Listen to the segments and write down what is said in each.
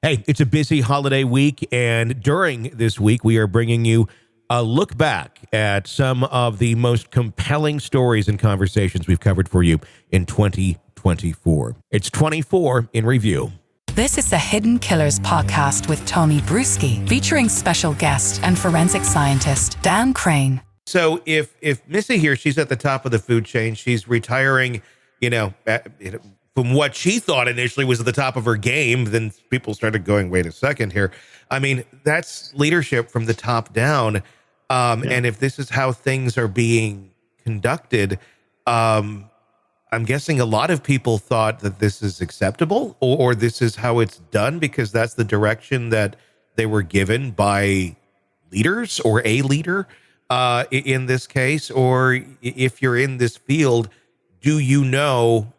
Hey, it's a busy holiday week, and during this week, we are bringing you a look back at some of the most compelling stories and conversations we've covered for you in 2024. It's 24 in review. This is the Hidden Killers podcast with Tony Brueski, featuring special guest and forensic scientist Dan Crane. So if Missy here, she's at the top of the food chain, she's retiring, from what she thought initially was at the top of her game, then people started going, wait a second here. I mean, that's leadership from the top down. And if this is how things are being conducted, I'm guessing a lot of people thought that this is acceptable or this is how it's done because that's the direction that they were given by leaders or a leader in this case. Or if you're in this field, do you know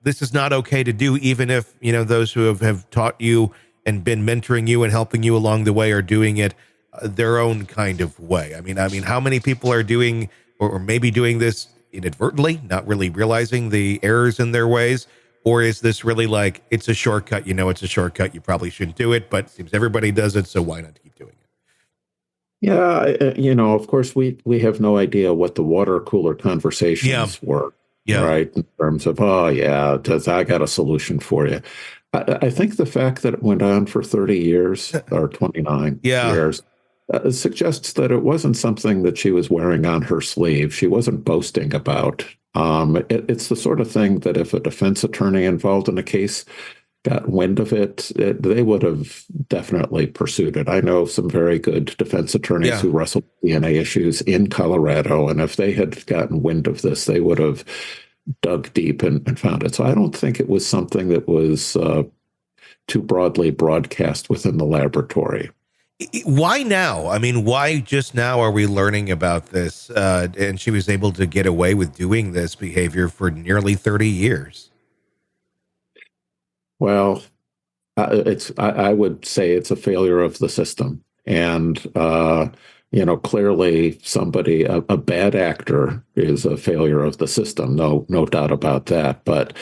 this is not okay to do, even if, those who have taught you and been mentoring you and helping you along the way are doing it their own kind of way. I mean, how many people are doing or maybe doing this inadvertently, not really realizing the errors in their ways? Or is this really like, it's a shortcut, it's a shortcut, you probably shouldn't do it, but it seems everybody does it, so why not keep doing it? Yeah, of course, we have no idea what the water cooler conversations were. Yeah. Right. In terms of, I got a solution for you. I think the fact that it went on for 30 years or 29 years suggests that it wasn't something that she was wearing on her sleeve. She wasn't boasting about. It's the sort of thing that if a defense attorney involved in a case got wind of it, they would have definitely pursued it. I know some very good defense attorneys who wrestled DNA issues in Colorado, and if they had gotten wind of this, they would have dug deep and found it. So I don't think it was something that was too broadly broadcast within the laboratory. Why now? I mean, why just now are we learning about this? And she was able to get away with doing this behavior for nearly 30 years. Well, I would say it's a failure of the system. And, clearly somebody, a bad actor is a failure of the system. No doubt about that. But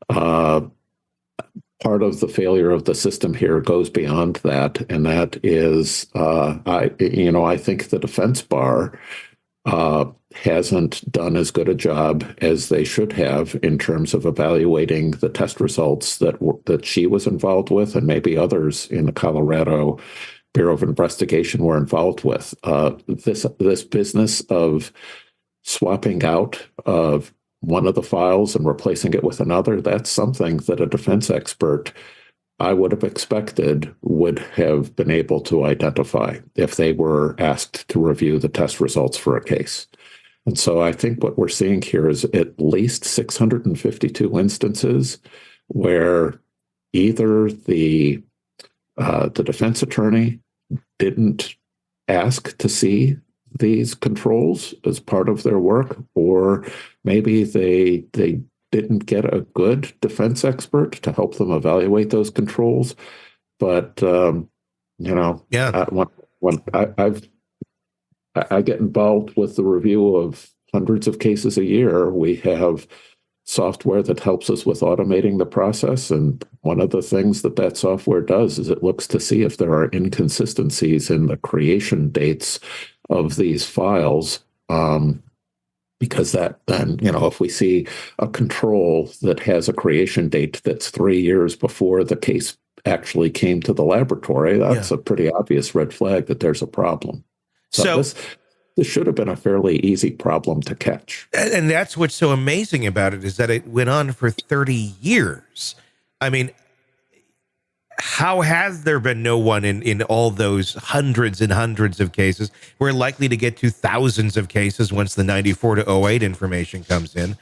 part of the failure of the system here goes beyond that. And that is, I think the defense bar hasn't done as good a job as they should have in terms of evaluating the test results that she was involved with, and maybe others in the Colorado Bureau of Investigation were involved with. This business of swapping out of one of the files and replacing it with another, that's something that a defense expert, I would have expected, would have been able to identify if they were asked to review the test results for a case. And so I think what we're seeing here is at least 652 instances where either the defense attorney didn't ask to see these controls as part of their work, or maybe they didn't get a good defense expert to help them evaluate those controls. But when I get involved with the review of hundreds of cases a year, we have software that helps us with automating the process. And one of the things that software does is it looks to see if there are inconsistencies in the creation dates of these files. Because that then, if we see a control that has a creation date that's 3 years before the case actually came to the laboratory, that's a pretty obvious red flag that there's a problem. So this should have been a fairly easy problem to catch. And that's what's so amazing about it, is that it went on for 30 years. I mean, how has there been no one in all those hundreds and hundreds of cases? We're likely to get to thousands of cases once the 94 to 08 information comes in.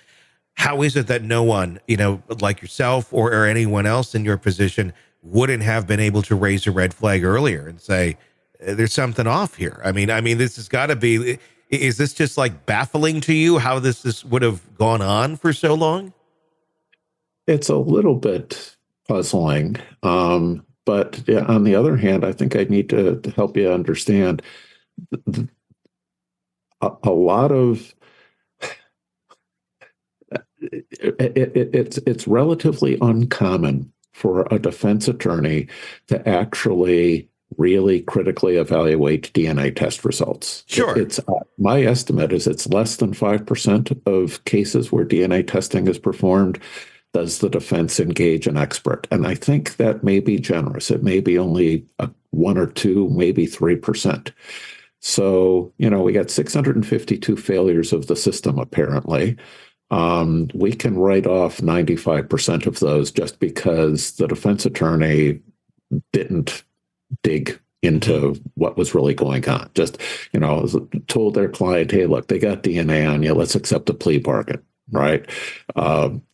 How is it that no one, like yourself or anyone else in your position wouldn't have been able to raise a red flag earlier and say, there's something off here? I mean, this has got to be, is this just like baffling to you how this would have gone on for so long? It's a little bit puzzling. But on the other hand, I think I need to help you understand a lot of it's relatively uncommon for a defense attorney to actually really critically evaluate DNA test results. Sure. It's my estimate is it's less than 5% of cases where DNA testing is performed does the defense engage an expert. And I think that may be generous. It may be only 1 or 2, maybe 3%. So, we got 652 failures of the system, apparently. We can write off 95% of those just because the defense attorney didn't dig into what was really going on. Just, told their client, hey, look, they got DNA on you. Let's accept a plea bargain, right?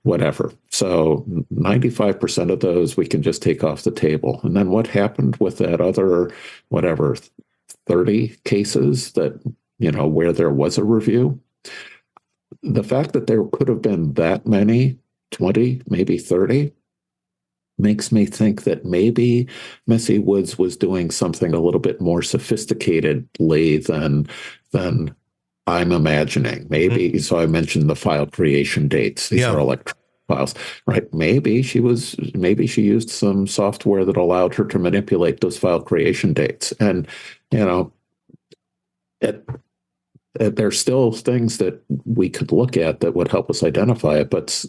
Whatever. So 95% of those we can just take off the table. And then what happened with that other, 30 cases that, where there was a review? The fact that there could have been that many, 20, maybe 30, makes me think that maybe Missy Woods was doing something a little bit more sophisticatedly than I'm imagining. Maybe, so I mentioned the file creation dates. These are electronic files, right? Maybe she used some software that allowed her to manipulate those file creation dates. And, there's still things that we could look at that would help us identify it. But,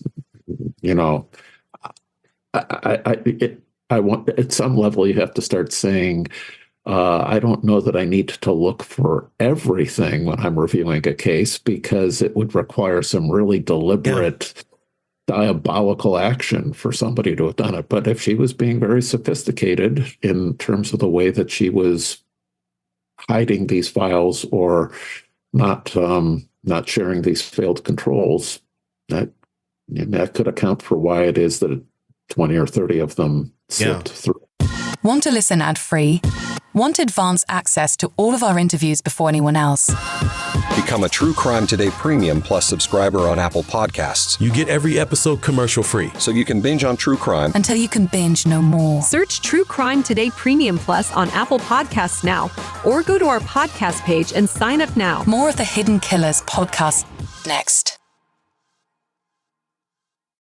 I want, at some level, you have to start saying, I don't know that I need to look for everything when I'm reviewing a case, because it would require some really deliberate, diabolical action for somebody to have done it. But if she was being very sophisticated in terms of the way that she was hiding these files or not sharing these failed controls, that could account for why it is that 20 or 30 of them slipped through. Want to listen ad-free? Want advanced access to all of our interviews before anyone else? Become a True Crime Today Premium Plus subscriber on Apple Podcasts. You get every episode commercial-free. So you can binge on true crime until you can binge no more. Search True Crime Today Premium Plus on Apple Podcasts now, or go to our podcast page and sign up now. More of the Hidden Killers podcast next.